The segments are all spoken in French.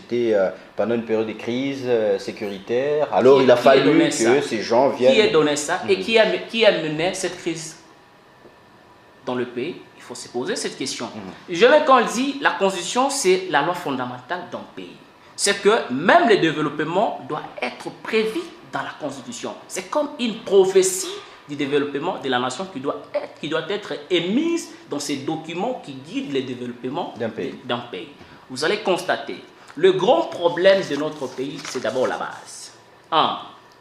c'était pendant une période de crise sécuritaire. Alors il a fallu que ces gens viennent... Qui a donné ça et qui a mené cette crise dans le pays? Il faut se poser cette question. Quand on dit la Constitution, c'est la loi fondamentale d'un pays. C'est que même le développement doit être prévu dans la Constitution. C'est comme une prophétie du développement de la nation qui doit être émise dans ces documents qui guident le développement d'un pays. Vous allez constater, le grand problème de notre pays, c'est d'abord la base.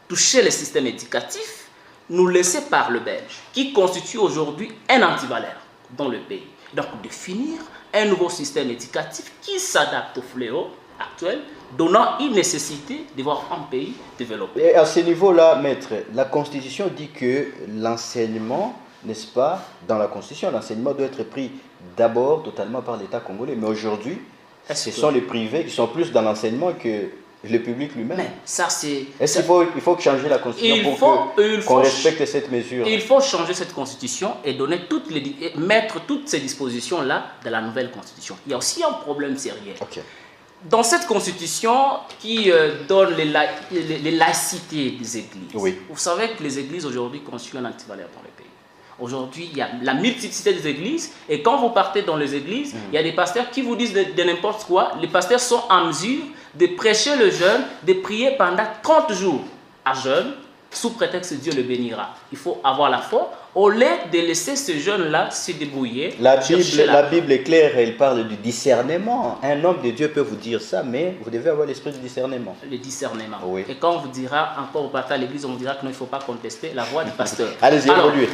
Toucher le système éducatif, nous laisser par le Belge, qui constitue aujourd'hui un antivaleur dans le pays. Donc, définir un nouveau système éducatif qui s'adapte au fléau actuel, donnant une nécessité de voir un pays développé. Et à ce niveau-là, maître, la Constitution dit que l'enseignement, n'est-ce pas, dans la Constitution, l'enseignement doit être pris d'abord totalement par l'État congolais. Mais aujourd'hui, ce sont les privés qui sont plus dans l'enseignement que le public lui-même. Ça, c'est... Est-ce qu'il faut changer la Constitution pour qu'on respecte cette mesure? Il faut changer cette Constitution et mettre toutes ces dispositions-là dans la nouvelle Constitution. Il y a aussi un problème sérieux. Dans cette Constitution qui donne les laïcités des églises, vous savez que les églises aujourd'hui constituent un antivaleur dans le pays. Aujourd'hui, il y a la multiplicité des églises et quand vous partez dans les églises, il y a des pasteurs qui vous disent de n'importe quoi. Les pasteurs sont en mesure de prêcher le jeûne, de prier pendant 30 jours à jeûne, sous prétexte que Dieu le bénira. Il faut avoir la foi. Au lieu de laisser ce jeune-là se débrouiller. La Bible est claire, elle parle du discernement. Un homme de Dieu peut vous dire ça, mais vous devez avoir l'esprit du discernement. Le discernement. Et quand on vous dira, encore au partage à l'église, on vous dira qu'il ne faut pas contester la voix du pasteur. Allez-y, évoluez.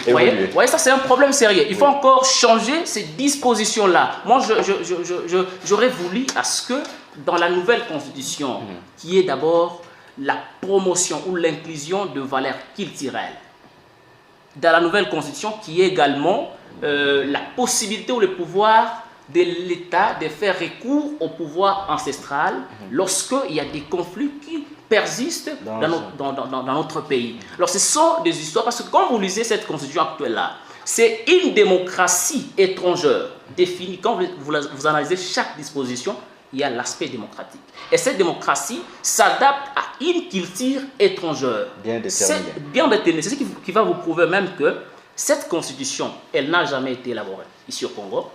Voyez, ça c'est un problème sérieux. Il faut encore changer ces dispositions-là. Moi, j'aurais voulu à ce que dans la nouvelle constitution, qui est d'abord la promotion ou l'inclusion de valeurs culturelles, dans la nouvelle constitution qui est également la possibilité ou le pouvoir de l'État de faire recours au pouvoir ancestral lorsqu'il y a des conflits qui persistent dans notre pays. Alors ce sont des histoires, parce que quand vous lisez cette constitution actuelle-là, c'est une démocratie étrangère définie. Quand vous analysez chaque disposition, il y a l'aspect démocratique. Et cette démocratie s'adapte à une culture étrangère. Bien déterminée. Bien déterminée. C'est ce qui va vous prouver même que cette constitution, elle n'a jamais été élaborée ici au Congo.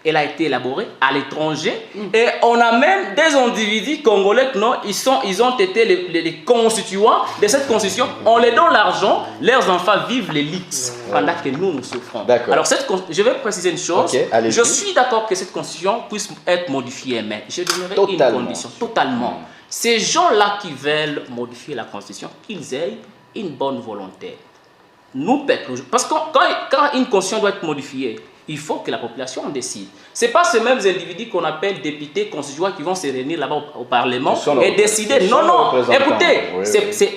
Elle a été élaborée à l'étranger. Et on a même des individus congolais que non, ils ont été les constituants de cette constitution. On les donne l'argent, leurs enfants vivent les luttes pendant que nous souffrons. Alors, je vais préciser une chose. Je suis d'accord que cette constitution puisse être modifiée, mais je donnerai une condition. Totalement. Ces gens-là qui veulent modifier la constitution, qu'ils aient une bonne volonté. Nous, parce que quand une constitution doit être modifiée, il faut que la population en décide. Ce n'est pas ces mêmes individus qu'on appelle députés constituants qui vont se réunir là-bas au Parlement et décider. Non, écoutez,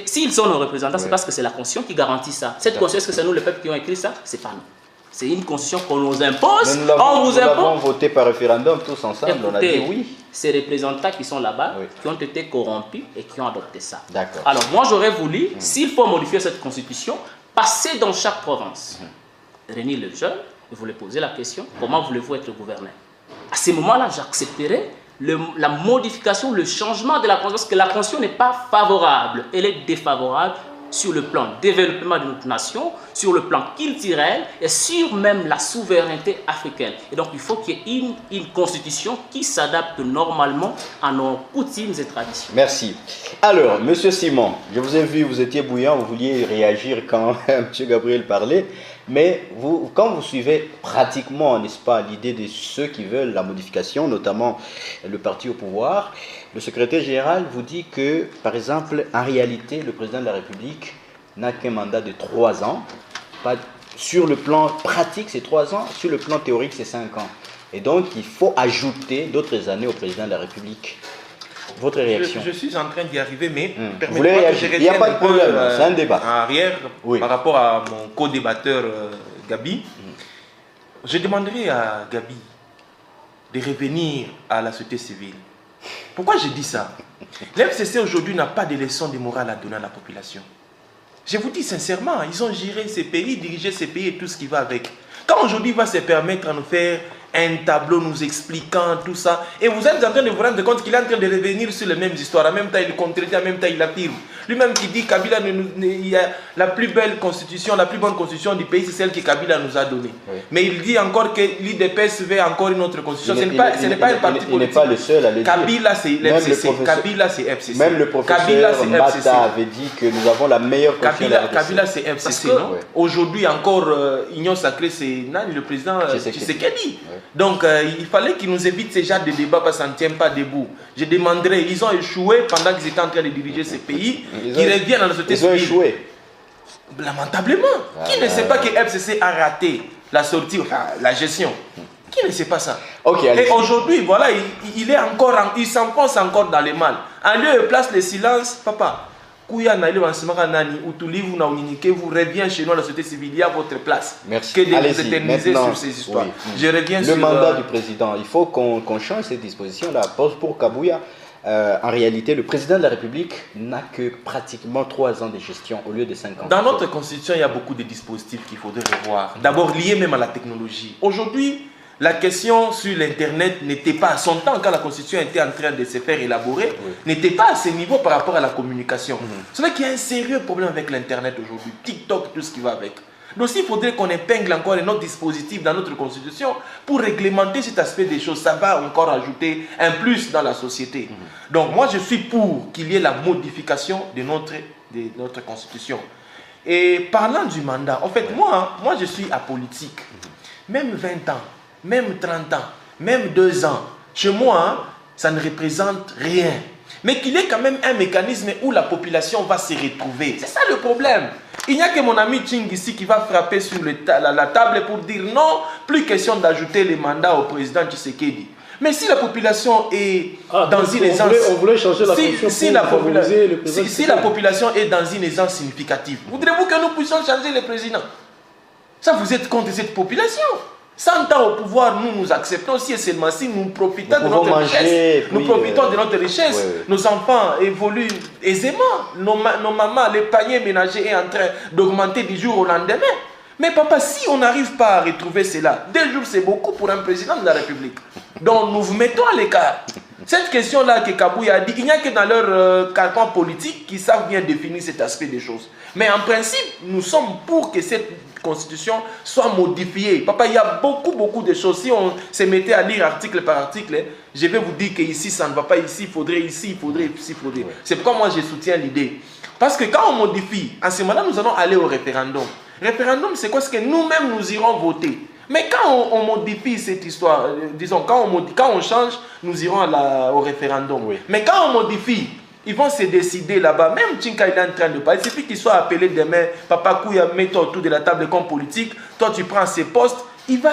s'ils sont nos représentants, c'est parce que c'est la Constitution qui garantit ça. Cette Constitution, est-ce que c'est nous, le peuple, qui ont écrit ça? Ce n'est pas nous. C'est une Constitution qu'on nous impose. Nous l'avons voté par référendum tous ensemble. Écoutez, on a dit oui. Ces représentants qui sont là-bas, qui ont été corrompus et qui ont adopté ça. Alors moi, j'aurais voulu, s'il faut modifier cette Constitution, passer dans chaque province, réunir les jeunes, et vous les posez la question, comment voulez-vous être gouverneur? À ce moment-là, j'accepterai la modification, le changement de la Constitution, parce que la Constitution n'est pas favorable, elle est défavorable sur le plan développement de notre nation, sur le plan culturel et sur même la souveraineté africaine. Et donc, il faut qu'il y ait une constitution qui s'adapte normalement à nos coutumes et traditions. Merci. Alors, Monsieur Simon, je vous ai vu, vous étiez bouillant, vous vouliez réagir quand M. Gabriel parlait. Mais quand vous suivez pratiquement, n'est-ce pas, l'idée de ceux qui veulent la modification, notamment le parti au pouvoir, le secrétaire général vous dit que, par exemple, en réalité, le président de la République n'a qu'un mandat de 3 ans. Sur le plan pratique, c'est 3 ans. Sur le plan théorique, c'est 5 ans. Et donc, il faut ajouter d'autres années au président de la République. Votre réaction? Je suis en train d'y arriver, mais vous voulez réagir? Il n'y a pas de problème, c'est un débat. En arrière, par rapport à mon co-débatteur Gabi, je demanderai à Gabi de revenir à la société civile. Pourquoi je dis ça? L'FCC aujourd'hui n'a pas de leçons de morale à donner à la population. Je vous dis sincèrement, ils ont géré ces pays, dirigé ces pays et tout ce qui va avec. Quand aujourd'hui il va se permettre à nous faire un tableau nous expliquant tout ça. Et vous êtes en train de vous rendre compte qu'il est en train de revenir sur les mêmes histoires. En même temps, il contredit, en même temps, il affirme. Lui-même qui dit Kabila, il y a la plus belle constitution, la plus bonne constitution du pays, c'est celle que Kabila nous a donnée. Oui. Mais il dit encore que l'IDPS veut encore une autre constitution. Ce n'est pas un parti politique. Il n'est pas le seul à le dire. Kabila, c'est l'FCC. Kabila, c'est FCC. Même le professeur Mata avait dit que nous avons la meilleure constitution. Kabila, c'est FCC, non? Oui. Aujourd'hui encore, Union Sacrée, c'est Nani, le président Tshisekedi. Oui. Donc, il fallait qu'ils nous évitent ce genre de débat parce que ça ne tient pas debout. Je demanderais, ils ont échoué pendant qu'ils étaient en train de diriger ce pays, qu'ils reviennent dans la société civile. Ils ont échoué. Lamentablement. Qui ne sait pas que FCC a raté la sortie, la gestion? Qui ne sait pas ça? Et aujourd'hui, voilà, il s'enfonce encore dans le mal. En lieu et place le silence, papa. Vous revenez chez nous à la société civile, il y a votre place. Merci. Que de vous éterniser sur ces histoires. Oui. Je reviens sur le mandat du président. Il faut qu'on change cette disposition-là. Pour Kabouya, en réalité, le président de la République n'a que pratiquement 3 ans de gestion au lieu de 5 ans. Dans notre constitution, il y a beaucoup de dispositifs qu'il faudrait revoir. D'abord, liés même à la technologie. Aujourd'hui, la question sur l'Internet n'était pas à son temps, quand la Constitution était en train de se faire élaborer, n'était pas à ce niveau par rapport à la communication. C'est vrai qu'il y a un sérieux problème avec l'Internet aujourd'hui, TikTok, tout ce qui va avec. Donc il faudrait qu'on épingle encore un autre dispositif dans notre Constitution pour réglementer cet aspect des choses. Ça va encore ajouter un plus dans la société. Donc moi je suis pour qu'il y ait la modification de notre Constitution. Et parlant du mandat, en fait moi je suis apolitique. Même 20 ans, même 30 ans, même 2 ans, chez moi, ça ne représente rien. Mais qu'il y ait quand même un mécanisme où la population va se retrouver. C'est ça le problème. Il n'y a que mon ami Ching ici qui va frapper sur la table pour dire non, plus question d'ajouter les mandats au président Tshisekedi. Mais si la population est dans une aisance... On voulait changer la fonction si la population est dans une aisance significative, voudrez-vous que nous puissions changer le président? Ça, vous êtes contre cette population. 100 ans au pouvoir, nous acceptons si et seulement si nous profitons de notre richesse. Nous profitons de notre richesse. Nos enfants évoluent aisément. Nos mamans, les paniers ménagers est en train d'augmenter du jour au lendemain. Mais papa, si on n'arrive pas à retrouver cela, 2 jours c'est beaucoup pour un président de la République. Donc nous vous mettons à l'écart. Cette question-là que Kabouya a dit, il n'y a que dans leur carcan politique qui savent bien définir cet aspect des choses. Mais en principe, nous sommes pour que cette constitution soit modifiée. Papa, il y a beaucoup de choses. Si on se mettait à lire article par article, je vais vous dire que ici ça ne va pas, ici il faudrait, ici il faudrait, ici il faudrait. C'est pourquoi moi je soutiens l'idée. Parce que quand on modifie, en ce moment-là, nous allons aller au référendum. Référendum, c'est quoi? C'est que nous-mêmes nous irons voter. Mais quand on modifie cette histoire, disons, quand on change, nous irons au référendum. Mais quand on modifie, ils vont se décider là-bas. Même Tchinka, il est en train de parler. Il suffit qu'il soit appelé demain, Papa Kouya, mets-toi autour de la table comme politique. Toi, tu prends ses postes. Il va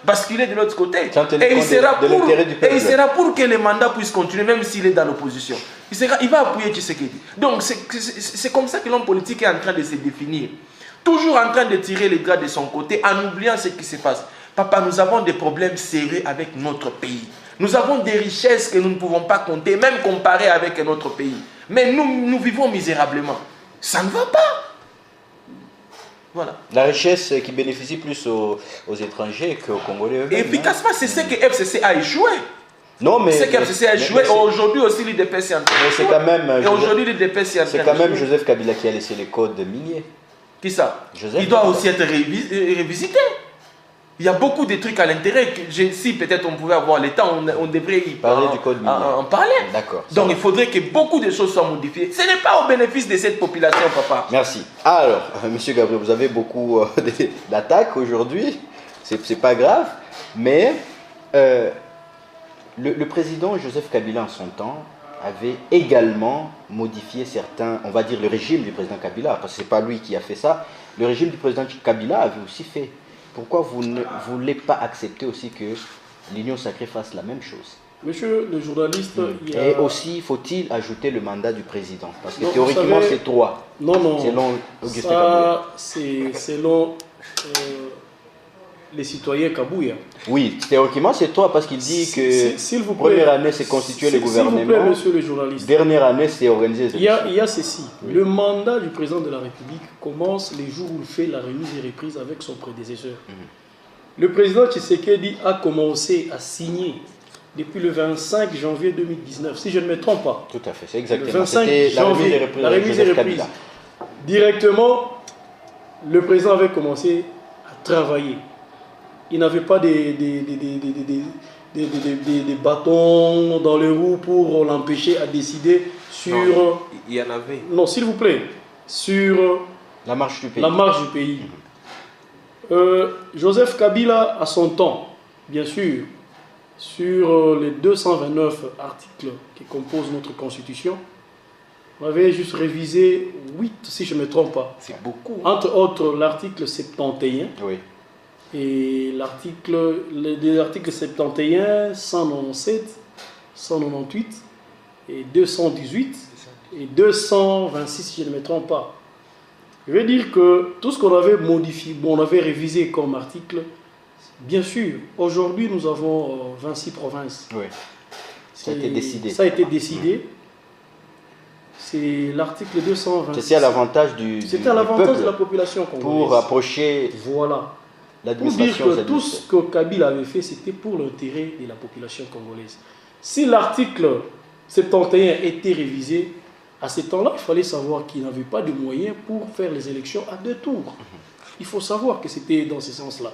basculer de l'autre côté. Et il sera pour que le mandat puisse continuer, même s'il est dans l'opposition. Il va appuyer Tshisekedi. Donc, c'est comme ça que l'homme politique est en train de se définir. Toujours en train de tirer les gars de son côté, en oubliant ce qui se passe. Papa, nous avons des problèmes sérieux avec notre pays. Nous avons des richesses que nous ne pouvons pas compter, même comparer avec notre pays. Mais nous vivons misérablement. Ça ne va pas. Voilà. La richesse qui bénéficie plus aux étrangers qu'aux Congolais eux-mêmes. Efficacement, c'est ce que FCC a échoué. Non, mais... C'est que FCC a échoué. Aujourd'hui aussi, l'IDPS est en train d'échouer. C'est quand même... Et aujourd'hui, l'IDPS est en train d'échouer. C'est quand même Joseph Kabila qui a laissé les codes miniers. Qui ça? Joseph Il doit aussi être révisité. Il y a beaucoup de trucs à l'intérieur. Si peut-être on pouvait avoir le temps, on devrait y parler du code minier. En parler. D'accord. Donc il faudrait que beaucoup de choses soient modifiées. Ce n'est pas au bénéfice de cette population, papa. Merci. Alors, Monsieur Gabriel, vous avez beaucoup d'attaques aujourd'hui. C'est pas grave. Mais le président Joseph Kabila, en son temps, avait également modifié certains, on va dire le régime du président Kabila, parce que ce n'est pas lui qui a fait ça. Le régime du président Kabila avait aussi fait. Pourquoi vous ne voulez pas accepter aussi que l'Union sacrée fasse la même chose? Monsieur le journaliste, il y a... Et aussi, faut-il ajouter le mandat du président? Parce que théoriquement, c'est 3. Non. Selon Augustin Kabouya. C'est selon les citoyens Kabouya. Oui, théoriquement, c'est 3 parce qu'il dit que première année, c'est constituer le gouvernement. S'il vous plaît, monsieur le journaliste. Dernière année, c'est organiser les élections. Il y a ceci. Oui. Le mandat du président de la République commence les jours où il fait la remise et reprise avec son prédécesseur. le président Tshisekedi a commencé à signer depuis le 25 janvier 2019, si je ne me trompe pas. Tout à fait, c'est Le exactement. 25 C'était janvier, la remise et Joseph reprise. Kabila. Directement, le président avait commencé à travailler. Il n'avait pas des bâtons dans les roues pour l'empêcher à décider sur... Non, il y en avait. Non, s'il vous plaît, sur La marche du pays. la marche du pays. Joseph Kabila, à son temps, bien sûr, sur les 229 articles qui composent notre constitution, on avait juste révisé 8, si je ne me trompe pas. C'est beaucoup. Entre autres, l'article 71 Oui. et les articles 71, 197, 198 et 218 et 226, si je ne me trompe pas. Je veux dire que tout ce qu'on avait modifié, on avait révisé comme article, bien sûr, aujourd'hui nous avons 26 provinces. Oui. Ça a été décidé. Ça a été décidé. C'est l'article 226. C'était à l'avantage du C'était à l'avantage peuple de la population congolaise. pour approcher Voilà. Pour l'administration. dire que tout ce que Kabila avait fait, c'était pour l'intérêt de la population congolaise. Si l'article 71 était révisé, à ce temps-là, il fallait savoir qu'il n'avait pas de moyens pour faire les élections à 2 tours. Il faut savoir que c'était dans ce sens-là.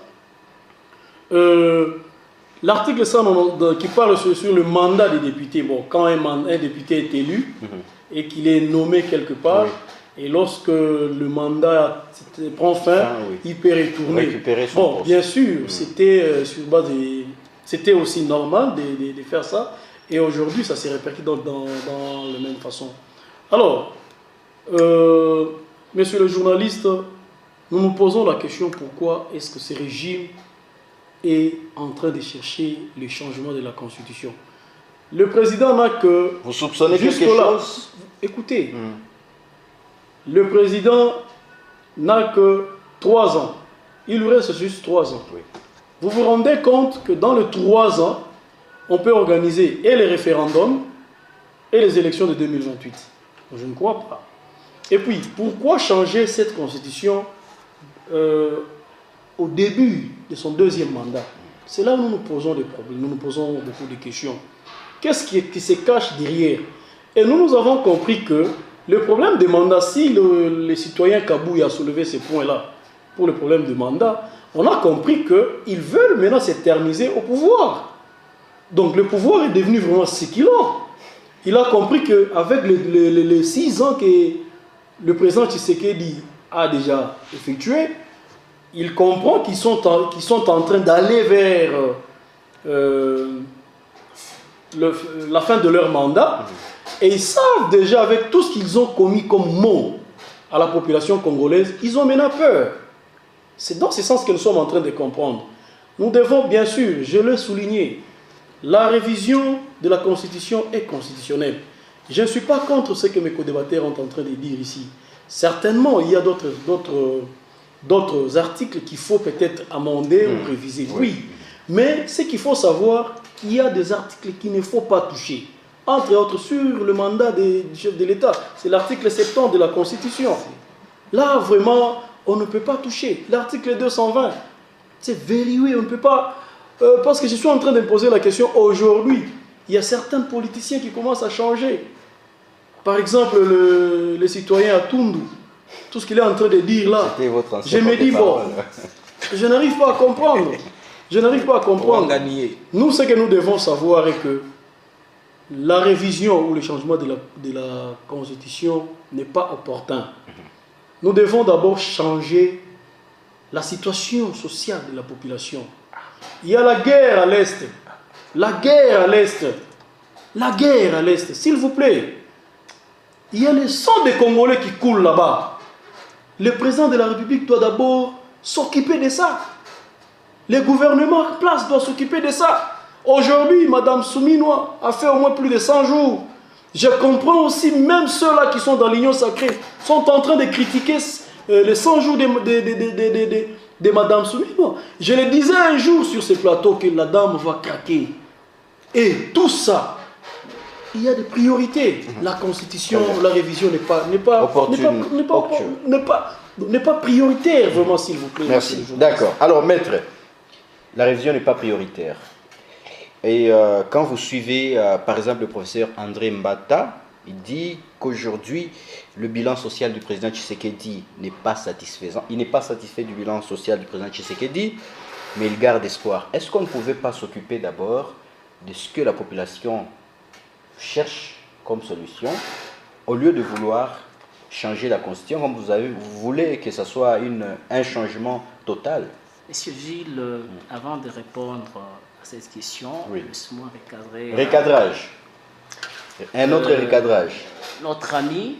L'article 190 qui parle sur le mandat des députés, bon, quand un député est élu et qu'il est nommé quelque part, et lorsque le mandat prend fin, oui. il peut retourner. Récupérer son Bon, poste. bien sûr, c'était sur base c'était aussi normal de faire ça, et aujourd'hui, ça s'est répercuté dans la même façon. Alors, monsieur le journaliste, nous nous posons la question pourquoi est-ce que ce régime est en train de chercher le changement de la Constitution. Le président n'a que... Vous soupçonnez quelque jusque-là, chose? écoutez, le président n'a que 3 ans. Il lui reste juste 3 ans. Oui. Vous vous rendez compte que dans les 3 ans, on peut organiser et les référendums et les élections de 2028. Je ne crois pas. Et puis, pourquoi changer cette constitution au début de son 2e mandat? C'est là où nous nous posons des problèmes, nous nous posons beaucoup de questions. Qu'est-ce qui se cache derrière? Et nous avons compris que le problème de mandat, si les citoyens Kabouya a soulevé ces points-là pour le problème de mandat, on a compris qu'ils veulent maintenant s'éterniser au pouvoir. Donc le pouvoir est devenu vraiment ce qu'il a. Il a compris qu'avec les 6 ans que le président Tshisekedi a déjà effectué, il comprend qu'ils sont en train d'aller vers la fin de leur mandat, et ils savent déjà avec tout ce qu'ils ont commis comme maux à la population congolaise, ils ont maintenant peur. C'est dans ce sens que nous sommes en train de comprendre. Nous devons, bien sûr, je l'ai souligné, la révision de la Constitution est constitutionnelle. Je ne suis pas contre ce que mes co-débatteurs sont en train de dire ici. Certainement, il y a d'autres articles qu'il faut peut-être amender ou réviser. Oui, mais ce qu'il faut savoir, il y a des articles qu'il ne faut pas toucher. Entre autres, sur le mandat du chef de l'État, c'est l'article 70 de la Constitution. Là, vraiment, on ne peut pas toucher. L'article 220, c'est verrouillé, on ne peut pas... parce que je suis en train de me poser la question aujourd'hui, il y a certains politiciens qui commencent à changer. Par exemple, le citoyen à Tundu, tout ce qu'il est en train de dire là, je me dis, bon, je n'arrive pas à comprendre. Je n'arrive pas à comprendre. Nous, ce que nous devons savoir est que la révision ou le changement de la Constitution n'est pas opportun. Nous devons d'abord changer la situation sociale de la population. Il y a la guerre à l'Est. La guerre à l'Est. La guerre à l'Est, s'il vous plaît. Il y a le sang des Congolais qui coule là-bas. Le président de la République doit d'abord s'occuper de ça. Le gouvernement en place doit s'occuper de ça. Aujourd'hui, Mme Souminoua a fait au moins plus de 100 jours. Je comprends aussi, même ceux-là qui sont dans l'Union sacrée sont en train de critiquer les 100 jours de Mme Souminoua. Je le disais un jour sur ce plateau que la dame va craquer. Et tout ça, il y a des priorités. La Constitution, la révision n'est pas prioritaire, vraiment, s'il vous plaît. Merci. D'accord. Alors, maître, la révision n'est pas prioritaire. Et quand vous suivez, par exemple, le professeur André Mbata, il dit qu'aujourd'hui, le bilan social du président Tshisekedi n'est pas satisfaisant. Il n'est pas satisfait du bilan social du président Tshisekedi, mais il garde espoir. Est-ce qu'on ne pouvait pas s'occuper d'abord de ce que la population cherche comme solution, au lieu de vouloir changer la constitution, comme vous voulez que ce soit un changement total? Monsieur Gilles, avant de répondre à cette question, Oui. laisse-moi recadrer. Recadrage. Un autre recadrage. Notre ami,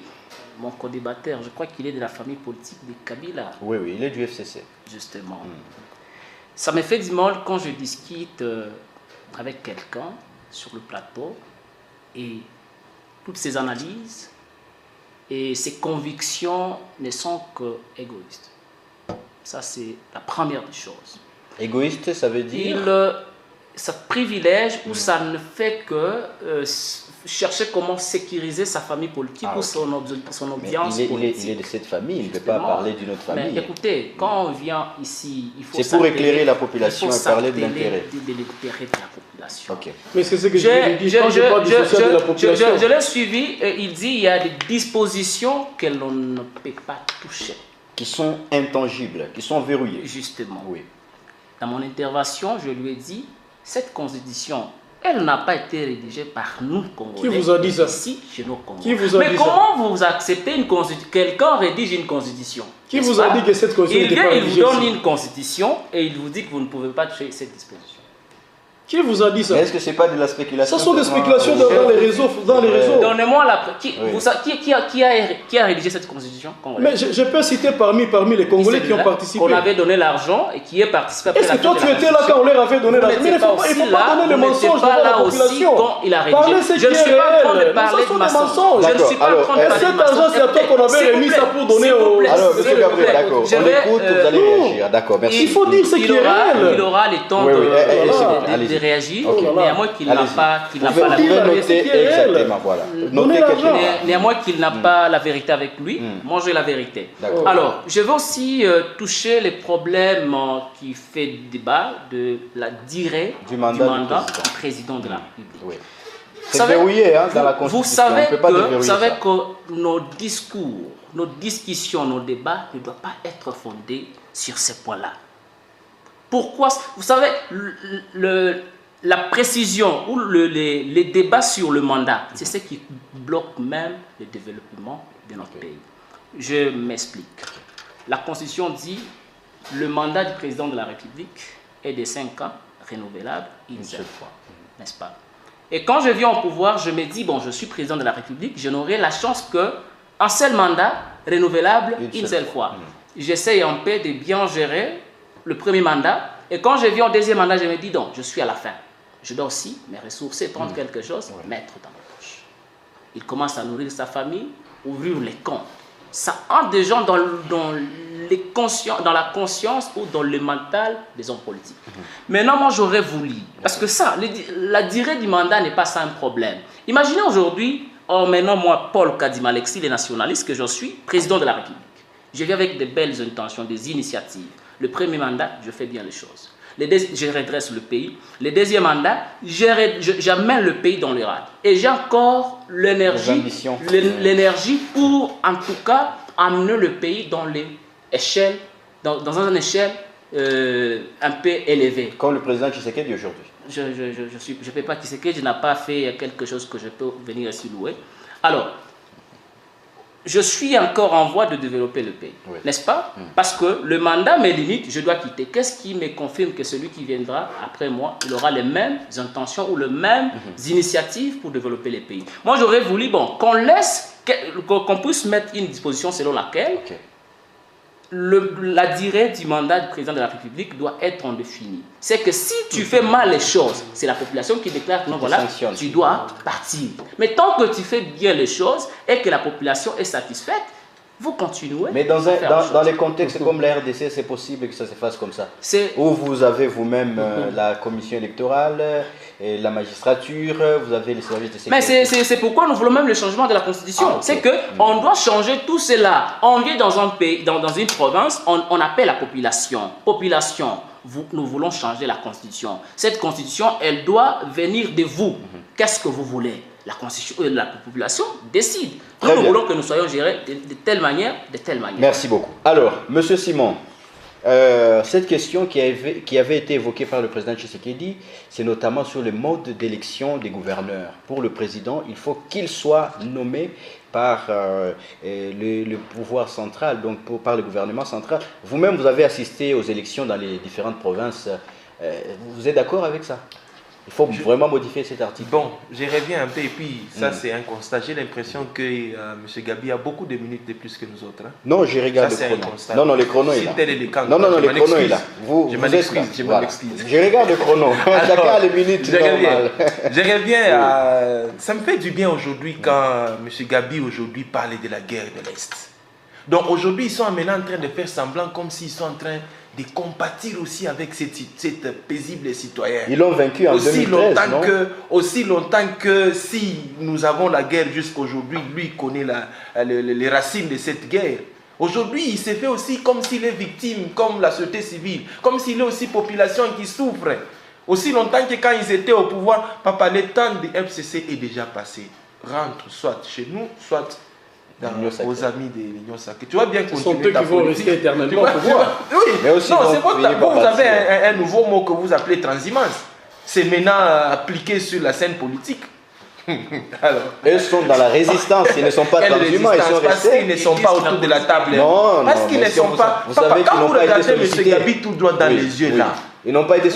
mon co-débatteur, je crois qu'il est de la famille politique de Kabila, Oui, oui, il est du FCC. justement. Ça me fait du mal quand je discute avec quelqu'un sur le plateau et toutes ses analyses et ses convictions ne sont que égoïstes. Ça, c'est la première des choses. Égoïste, ça veut dire... Ça privilège ou ça ne fait que chercher comment sécuriser sa famille politique ou son Mais audience politique. il est de cette famille, il ne peut Justement. pas parler d'une autre famille. Mais écoutez, quand on vient ici, il faut C'est pour s'atteler- éclairer la population il faut et parler de s'atteler l'intérêt. de l'intérêt de la population. Ok. Mais c'est ce que je lui dis quand je parle du social de la population. je l'ai suivi, et il dit il y a des dispositions que l'on ne peut pas toucher. Qui sont intangibles, qui sont verrouillés. Justement. Oui. Dans mon intervention, je lui ai dit, cette constitution, elle n'a pas été rédigée par nous, Congolais. Qui vous a dit ça? Ici, chez nos Congolais. Qui vous a Mais dit ça? comment vous acceptez une constitution? Quelqu'un rédige une constitution. Qui n'est-ce vous a pas? dit que cette constitution Il n'était pas vient, il vous rédigée donne ici? une constitution et il vous dit que vous ne pouvez pas toucher cette disposition. Qui vous a dit ça? Mais est-ce que c'est pas de la spéculation? Ça sont des seulement? spéculations dans les réseaux. Donnez-moi la... Oui. Qui a rédigé cette constitution congolaise? Mais je peux citer parmi les Congolais qui ont Celui-là, participé. qu'on avait donné l'argent et qui est participé après Est-ce la que toi fin de tu la étais là quand on leur avait donné Vous l'argent? Mais n'étiez il ne faut pas pas aussi donner là, les vous n'étiez mensonges pas devant là la aussi population. quand il a rédigé. Parlez ce Je qui ne est suis pas en train de réel. parler Ça de sont des mensonges. mensonges. Je ne suis pas en train de D'accord, parler de cet argent, mensonges. c'est à toi qu'on avait S'il vous remis plaît, ça pour donner s'il vous au- plaît, Alors, s'il monsieur vous Gabriel, plaît. d'accord. Je On vais, écoute, vous allez non. réagir. D'accord, merci. Il faut dire ce qui est réel. Il aura le temps Oui, oui, de allez-y. réagir, Ok. néanmoins qu'il n'a Allez-y. pas Vous la pouvez dire noter ce qui est réel. exactement, voilà. Donnez Notez quelque l'argent. chose. Néanmoins qu'il n'a pas la vérité avec lui, moi j'ai la vérité. D'accord. Alors, je veux aussi toucher les problèmes qui fait débat de la durée Du mandat du du président de la République. Oui. Vous C'est savez, verrouillé dans la vous Constitution. savez, On ne peut pas que, déverrouiller vous savez ça. que nos discours, nos discussions, nos débats ne doivent pas être fondés sur ces points-là. Pourquoi? Vous savez, la précision ou les débats sur le mandat, c'est ce qui bloque même le développement de notre pays. Je m'explique. La Constitution dit le mandat du président de la République est de 5 ans, renouvelable une seule fois. N'est-ce pas? Et quand je viens au pouvoir, je me dis, bon, je suis président de la République, je n'aurai la chance qu'un seul mandat, renouvelable une seule fois. J'essaye un peu de bien gérer le premier mandat. Et quand je viens au deuxième mandat, je me dis, non, je suis à la fin. Je dois aussi me ressourcer, prendre quelque chose, mettre dans ma poche. Il commence à nourrir sa famille, ouvrir les comptes. Ça entre des gens dans la conscience ou dans le mental des hommes politiques. Maintenant, moi, j'aurais voulu, parce que ça, la durée du mandat n'est pas ça un problème. Imaginez aujourd'hui, maintenant, moi, Paul Kadima Alexis, le nationaliste que je suis, président de la République. Je viens avec de belles intentions, des initiatives. Le premier mandat, je fais bien les choses. Je redresse le pays. Le deuxième mandat, j'amène le pays dans les rails. Et j'ai encore l'énergie pour, en tout cas, amener le pays dans une échelle un peu élevée. Comme le président Tshisekedi aujourd'hui. Je ne peux pas Tshisekedi, je n'ai pas fait quelque chose que je peux venir ici louer. Alors, je suis encore en voie de développer le pays, n'est-ce pas? Parce que le mandat me limite, je dois quitter. Qu'est-ce qui me confirme que celui qui viendra après moi, il aura les mêmes intentions ou les mêmes initiatives pour développer le pays? Moi, j'aurais voulu qu'on puisse mettre une disposition selon laquelle la durée du mandat du président de la République doit être indéfinie. C'est que si tu fais mal les choses, c'est la population qui déclare que non, voilà, tu dois partir. Mais tant que tu fais bien les choses et que la population est satisfaite, vous continuez. Mais dans les contextes comme la RDC, c'est possible que ça se fasse comme ça. Où vous avez vous-même la commission électorale, et la magistrature, vous avez les services de sécurité. Mais c'est pourquoi nous voulons même le changement de la Constitution. C'est qu'on doit changer tout cela. On vient dans un pays, dans une province, on appelle la population. Population, nous voulons changer la constitution. Cette constitution, elle doit venir de vous. Qu'est-ce que vous voulez? La constitution, la population décide. Très Nous bien. voulons que nous soyons gérés de telle manière, de telle manière. Merci beaucoup. Alors, Monsieur Simon, cette question qui avait été évoquée par le président Tshisekedi, c'est notamment sur le mode d'élection des gouverneurs. Pour le président, il faut qu'il soit nommé par le pouvoir central, donc par le gouvernement central. Vous-même, vous avez assisté aux élections dans les différentes provinces. Vous êtes d'accord avec ça? Il faut vraiment modifier cet article. Bon, je reviens un peu et puis ça c'est un constat. J'ai l'impression que M. Gabi a beaucoup de minutes de plus que nous autres. Hein. Non, je regarde Ça, c'est le un chrono. constat. Non, le chrono est Si là. tel est le cas, Non, je le m'en chrono est excuse. là. Je m'en êtes excuse, là. je m'en Voilà. excuse. Je regarde le chrono. Chacun a les minutes Je reviens. normales. Je reviens à... Ça me fait du bien aujourd'hui quand M. Gabi aujourd'hui parle de la guerre de l'Est. Donc aujourd'hui, ils sont maintenant en train de faire semblant comme s'ils sont en train de compatir aussi avec cette paisible citoyenne. Ils l'ont vaincu en 2013, non? Aussi longtemps que si nous avons la guerre jusqu'aujourd'hui, lui connaît les racines de cette guerre. Aujourd'hui, il s'est fait aussi comme s'il est victime, comme la société civile, comme s'il est aussi population qui souffre. Aussi longtemps que quand ils étaient au pouvoir, papa, le temps de FCC est déjà passé. Rentre soit chez nous, soit aux amis de l'Union sacrée. Tu vois bien Ce sont continuer eux ta qui vont politique. rester éternellement Tu vois, au pouvoir. Oui, Mais aussi, non, donc, c'est votre... finir par vous avez partir. un nouveau mot que vous appelez transhumance. C'est maintenant appliqué sur la scène politique. Alors, Eux sont dans la résistance, ils ne sont pas quelle transhumants, ils sont résistance? Parce qu'ils restés. ne sont pas autour de la table. Non, parce non, qu'ils mais ne si sont vous pas... vous Papa, savez qu'ils quand n'ont vous pas été regardez M. sollicités. Gabi tout droit dans Oui, les yeux oui. là, Ils n'ont pas été vous